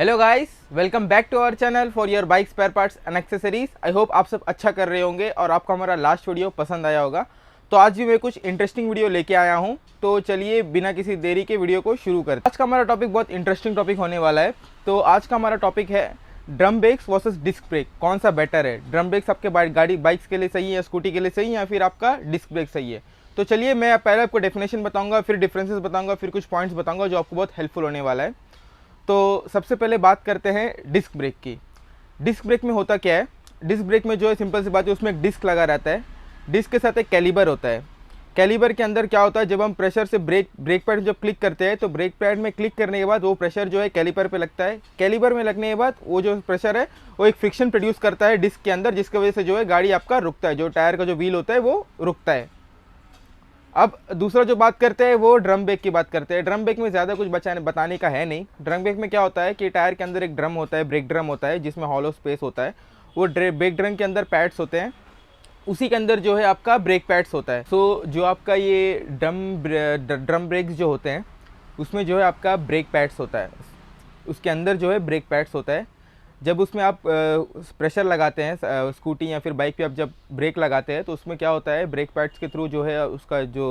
Hello guys, welcome back to our channel for your bike spare parts and accessories. I hope आप सब अच्छा कर रहे होंगे और आपको हमारा लास्ट वीडियो पसंद आया होगा। तो आज भी मैं कुछ इंटरेस्टिंग वीडियो लेके आया हूं, तो चलिए बिना किसी देरी के वीडियो को शुरू करते हैं। आज का हमारा टॉपिक बहुत इंटरेस्टिंग टॉपिक होने वाला है। तो आज का हमारा टॉपिक है drum brakes versus disc brake, कौन सा बेटर है। ड्रम ब्रेक्स आपके गाड़ी बाइक्स के लिए सही है या स्कूटी के लिए सही है, या फिर आपका डिस्क ब्रेक सही है। तो चलिए मैं पहले आपको डेफिनेशन बताऊंगा, फिर डिफरेंसेस बताऊंगा, फिर कुछ पॉइंट्स बताऊंगा जो आपको बहुत हेल्पफुल होने वाला है। तो सबसे पहले बात करते हैं डिस्क ब्रेक की। डिस्क ब्रेक में होता क्या है, डिस्क ब्रेक में जो है सिंपल सी बात है, उसमें एक डिस्क लगा रहता है। डिस्क के साथ एक कैलिबर होता है। कैलिबर के अंदर क्या होता है, जब हम प्रेशर से ब्रेक पैड जब क्लिक करते हैं तो ब्रेक पैड में क्लिक करने के बाद वो प्रेशर जो है कैलिपर पे लगता है। कैलिबर में लगने के बाद वो जो प्रेशर है वो एक फ्रिक्शन प्रोड्यूस करता है डिस्क के अंदर, जिसकी वजह से जो है गाड़ी आपका रुकता है, जो टायर का जो व्हील होता है वो रुकता है। अब दूसरा जो बात करते हैं वो ड्रम ब्रेक की बात करते हैं। ड्रम ब्रेक में ज़्यादा कुछ बताने का है नहीं। ड्रम ब्रेक में क्या होता है कि टायर के अंदर एक ड्रम होता है, ब्रेक ड्रम होता है, जिसमें हॉलो स्पेस होता है। वो ब्रेक ड्रम के अंदर पैड्स होते हैं, उसी के अंदर जो है आपका ब्रेक पैड्स होता है। सो जो आपका ये ड्रम ब्रेक्स जो होते हैं उसमें जो है आपका ब्रेक पैड्स होता है, उसके अंदर जो है ब्रेक पैड्स होता है। जब उसमें आप प्रेशर लगाते हैं स्कूटी या फिर बाइक पे, आप जब ब्रेक लगाते हैं तो उसमें क्या होता है, ब्रेक पैड्स के थ्रू जो है उसका जो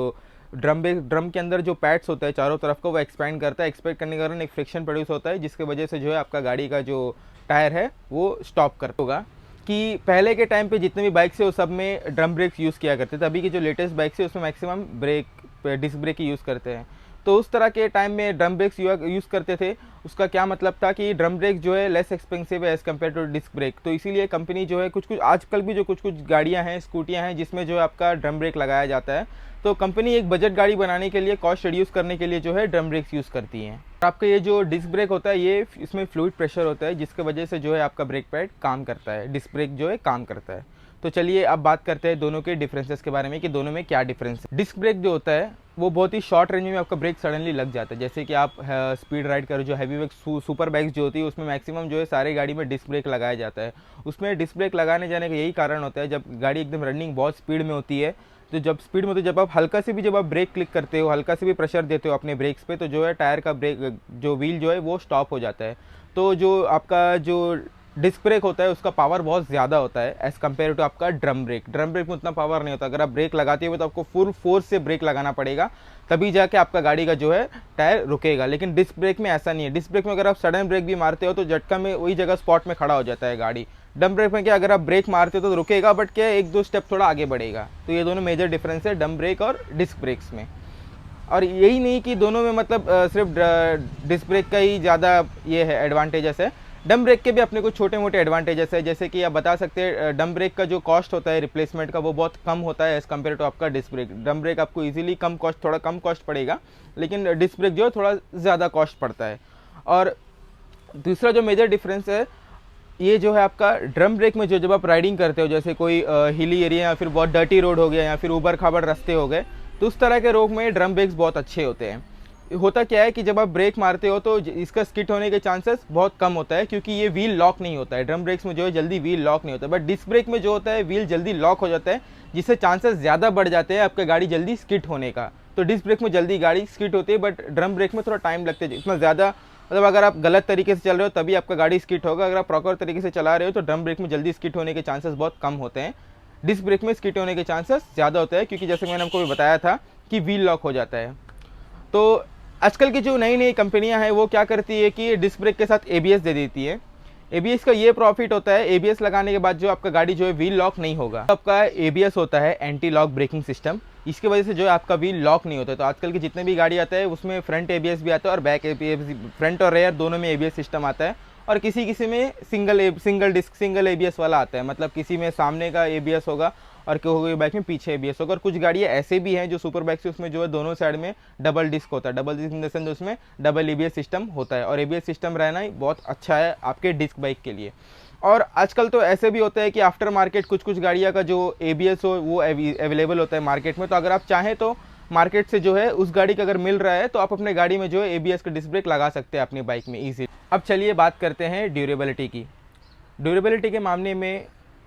ड्रम के अंदर जो पैड्स होता है चारों तरफ का, वो एक्सपेंड करता है। एक्सपेंड करने के कारण एक फ्रिक्शन प्रोड्यूस होता है, जिसकी वजह से जो है आपका गाड़ी का जो टायर है वो स्टॉप करता होगा। कि पहले के टाइम पे जितने भी बाइक्स है वो सब में ड्रम ब्रेक्स यूज़ किया करते थे। अभी की जो लेटेस्ट बाइक्स है उसमें मैक्सिमम डिस्क ब्रेक ही यूज़ करते हैं। तो उस तरह के टाइम में ड्रम ब्रेक्स यूज़ करते थे। उसका क्या मतलब था कि ड्रम ब्रेक जो है लेस एक्सपेंसिव है as compare to disc brake. तो इसीलिए कंपनी जो है कुछ आजकल भी जो कुछ गाड़ियाँ हैं, स्कूटियाँ हैं, जिसमें जो है आपका ड्रम ब्रेक लगाया जाता है। तो कंपनी एक बजट गाड़ी बनाने के लिए, कॉस्ट रिड्यूस करने के लिए जो है ड्रम ब्रेक्स यूज़ करती हैं। आपका ये जो डिस्क ब्रेक होता है ये इसमें फ्लूइड प्रेशर होता है, जिसकी वजह से जो है आपका ब्रेक पैड काम करता है, डिस्क ब्रेक जो है काम करता है। तो चलिए अब बात करते हैं दोनों के डिफरेंसेस के बारे में कि दोनों में क्या डिफरेंस है। डिस्क ब्रेक जो होता है वो बहुत ही शॉर्ट रेंज में आपका ब्रेक सडनली लग जाता है। जैसे कि आप स्पीड राइड करो, जो हैवी वेग सुपर बाइक्स जो होती है उसमें मैक्सिमम जो है सारे गाड़ी में डिस्क ब्रेक लगाया जाता है। उसमें डिस्क ब्रेक लगाने जाने का यही कारण होता है, जब गाड़ी एकदम रनिंग बहुत स्पीड में होती है, तो जब स्पीड में, तो जब आप हल्का से भी जब आप ब्रेक क्लिक करते हो, हल्का से भी प्रेशर देते हो अपने ब्रेक्स पे, तो जो है टायर का ब्रेक जो व्हील जो है वो स्टॉप हो जाता है। तो जो आपका जो डिस्क ब्रेक होता है उसका पावर बहुत ज़्यादा होता है एज़ कम्पेयर टू आपका ड्रम ब्रेक। ड्रम ब्रेक में उतना पावर नहीं होता। अगर आप ब्रेक लगाते हो तो आपको फुल फोर्स से ब्रेक लगाना पड़ेगा, तभी जाके आपका गाड़ी का जो है टायर रुकेगा। लेकिन डिस्क ब्रेक में ऐसा नहीं है। डिस्क ब्रेक में अगर आप सडन ब्रेक भी मारते हो तो झटका में वही जगह स्पॉट में खड़ा हो जाता है गाड़ी। ड्रम ब्रेक में क्या, अगर आप ब्रेक मारते हो तो रुकेगा, बट क्या एक दो स्टेप थोड़ा आगे बढ़ेगा। तो ये दोनों मेजर डिफरेंस है ड्रम ब्रेक और डिस्क ब्रेक्स में। और यही नहीं कि दोनों में मतलब सिर्फ डिस्क ब्रेक का ही ज़्यादा ये है एडवांटेजेस है, ड्रम ब्रेक के भी अपने कुछ छोटे मोटे एडवांटेजेस है। जैसे कि आप बता सकते हैं ड्रम ब्रेक का जो कॉस्ट होता है रिप्लेसमेंट का, वो बहुत कम होता है एज़ कम्पेयर टू आपका डिस्क ब्रेक। ड्रम ब्रेक आपको इजीली थोड़ा कम कॉस्ट पड़ेगा, लेकिन डिस्क ब्रेक जो है थोड़ा ज़्यादा कॉस्ट पड़ता है। और दूसरा जो मेजर डिफरेंस है ये जो है आपका ड्रम ब्रेक में, जो जब आप राइडिंग करते हो, जैसे कोई हिली एरिया या फिर बहुत डर्टी रोड हो गया या फिर ऊबड़ खाबड़ रास्ते हो गए, तो उस तरह के रोड में ड्रम ब्रेक्स बहुत अच्छे होते हैं। होता क्या है कि जब आप ब्रेक मारते हो तो इसका स्किट होने के चांसेस बहुत कम होता है, क्योंकि ये व्हील लॉक नहीं होता है। ड्रम ब्रेक्स में जो है जल्दी व्हील लॉक नहीं होता है, बट डिस्क ब्रेक में जो होता है व्हील जल्दी लॉक हो जाता है, जिससे चांसेस ज़्यादा बढ़ जाते हैं आपका गाड़ी जल्दी स्किट होने का। तो डिस्क ब्रेक में जल्दी गाड़ी स्किट होती है, बट ड्रम ब्रेक में थोड़ा टाइम लगता है। इतना ज़्यादा मतलब अगर आप गलत तरीके से चल रहे हो तभी आपका गाड़ी स्किट होगा। अगर आप प्रॉपर तरीके से चला रहे हो तो ड्रम ब्रेक में जल्दी स्किट होने के चांसेस बहुत कम होते हैं। डिस्क ब्रेक में स्किट होने के चांसेस ज़्यादा होते हैं, क्योंकि जैसे मैंने आपको भी बताया था कि व्हील लॉक हो जाता है। तो आजकल की जो नई नई कंपनियां हैं वो क्या करती है कि डिस्क ब्रेक के साथ एबीएस दे देती है। एबीएस का ये प्रॉफिट होता है, एबीएस लगाने के बाद जो आपका गाड़ी जो है व्हील लॉक नहीं होगा। आपका एबीएस होता है एंटी लॉक ब्रेकिंग सिस्टम, इसकी वजह से जो है आपका व्हील लॉक नहीं होता है। तो आजकल की जितने भी गाड़ी आता है उसमें फ्रंट एबीएस भी आता है और बैक एबीएस, फ्रंट और रेयर दोनों में एबीएस सिस्टम आता है। और किसी किसी में सिंगल एबीएस वाला आता है, मतलब किसी में सामने का एबीएस होगा और कोई बाइक में पीछे एबीएस होगा। और कुछ गाड़ियाँ ऐसे भी हैं जो सुपर बाइक्स है, उसमें जो है दोनों साइड में डबल डिस्क होता है। Double disc in the sense उसमें डबल एबीएस सिस्टम होता है, और एबीएस सिस्टम रहना ही बहुत अच्छा है आपके डिस्क बाइक के लिए। और आजकल तो ऐसे भी होता है कि आफ्टर मार्केट कुछ गाड़ियाँ का जो एबीएस हो वो अवेलेबल होता है मार्केट में। तो अगर आप चाहें तो मार्केट से जो है उस गाड़ी का अगर मिल रहा है तो आप अपने गाड़ी में जो है एबीएस का डिस्क ब्रेक लगा सकते हैं अपनी बाइक में ईजी। अब चलिए बात करते हैं ड्यूरेबिलिटी की। ड्यूरेबिलिटी के मामले में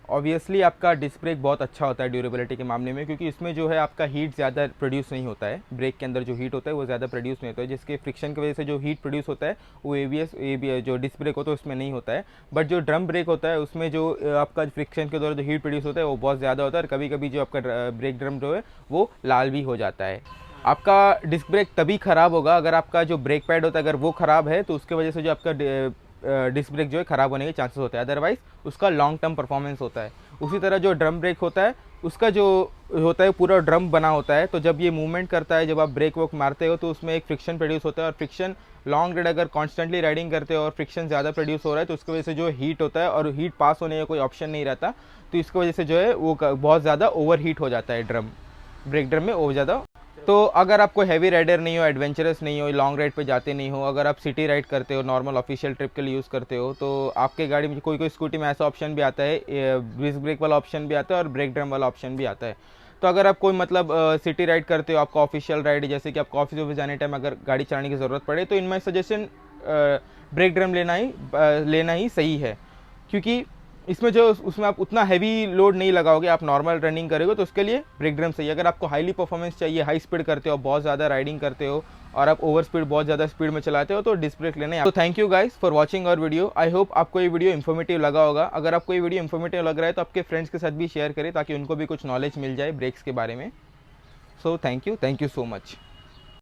ऑब्वियसली आपका डिस्क ब्रेक बहुत अच्छा होता है ड्यूरेबिलिटी के मामले में, क्योंकि इसमें जो है आपका हीट ज़्यादा प्रोड्यूस नहीं होता है। ब्रेक के अंदर जो हीट होता है वो ज़्यादा प्रोड्यूस नहीं होता है, जिसके फ्रिक्शन की वजह से जो हीट प्रोड्यूस होता है वो ABS जो डिस्क ब्रेक होता है उसमें नहीं होता है। बट जो ड्रम ब्रेक होता है उसमें जो आपका फ्रिक्शन के दौरान जो हीट प्रोड्यूस होता है वो बहुत ज़्यादा होता है, और कभी कभी जो आपका ब्रेक ड्रम जो है वो लाल भी हो जाता है। आपका डिस्क ब्रेक तभी ख़राब होगा अगर आपका जो ब्रेक पैड होता है अगर वो ख़राब है, तो उसके वजह से जो आपका डिस्क ब्रेक जो है ख़राब होने के चांसेस होते हैं, अदरवाइज़ उसका लॉन्ग टर्म परफॉर्मेंस होता है। उसी तरह जो ड्रम ब्रेक होता है उसका जो होता है पूरा ड्रम बना होता है, तो जब ये मूवमेंट करता है, जब आप ब्रेक वोक मारते हो तो उसमें एक फ्रिक्शन प्रोड्यूस होता है, और फ्रिक्शन लॉन्ग राइड अगर कॉन्स्टेंटली राइडिंग करते हो और फ्रिक्शन ज़्यादा प्रोड्यूस हो रहा है तो उसकी वजह से जो हीट होता है, और हीट पास होने का कोई ऑप्शन नहीं रहता, तो इसकी वजह से जो है वो बहुत ज़्यादा ओवर हीट हो जाता है ड्रम, ब्रेक ड्रम में ओवर ज़्यादा। तो अगर आप कोई हैवी राइडर नहीं हो, एडवेंचरस नहीं हो, लॉन्ग राइड पे जाते नहीं हो, अगर आप सिटी राइड करते हो, नॉर्मल ऑफिशियल ट्रिप के लिए यूज़ करते हो, तो आपके गाड़ी में कोई स्कूटी में ऐसा ऑप्शन भी आता है, डिस्क ब्रेक वाला ऑप्शन भी आता है और ब्रेक ड्रम वाला ऑप्शन भी आता है। तो अगर आप कोई मतलब सिटी राइड करते हो, आपका ऑफिशियल राइड जैसे कि आपको ऑफिस ऑफिस जाने टाइम अगर गाड़ी चलाने की ज़रूरत पड़े, तो इनमें सजेशन ब्रेक ड्रम लेना ही सही है, क्योंकि इसमें जो उसमें आप उतना हैवी लोड नहीं लगाओगे, आप नॉर्मल रनिंग करोगे तो उसके लिए ब्रेक ड्रम सही है। अगर आपको हाईली परफॉर्मेंस चाहिए, हाई स्पीड करते हो, बहुत ज़्यादा राइडिंग करते हो और आप ओवर स्पीड बहुत ज़्यादा स्पीड में चलाते हो, तो डिस्क ब्रेक लेना है। तो thank you guys for watching our video. I hope आपको ये वीडियो इन्फॉर्मेटिव लगा होगा। अगर आपको ये वीडियो इन्फॉर्मेटिव लग रहा है तो आपके फ्रेंड्स के साथ भी शेयर करें, ताकि उनको भी कुछ नॉलेज मिल जाए ब्रेक्स के बारे में। So thank you so much.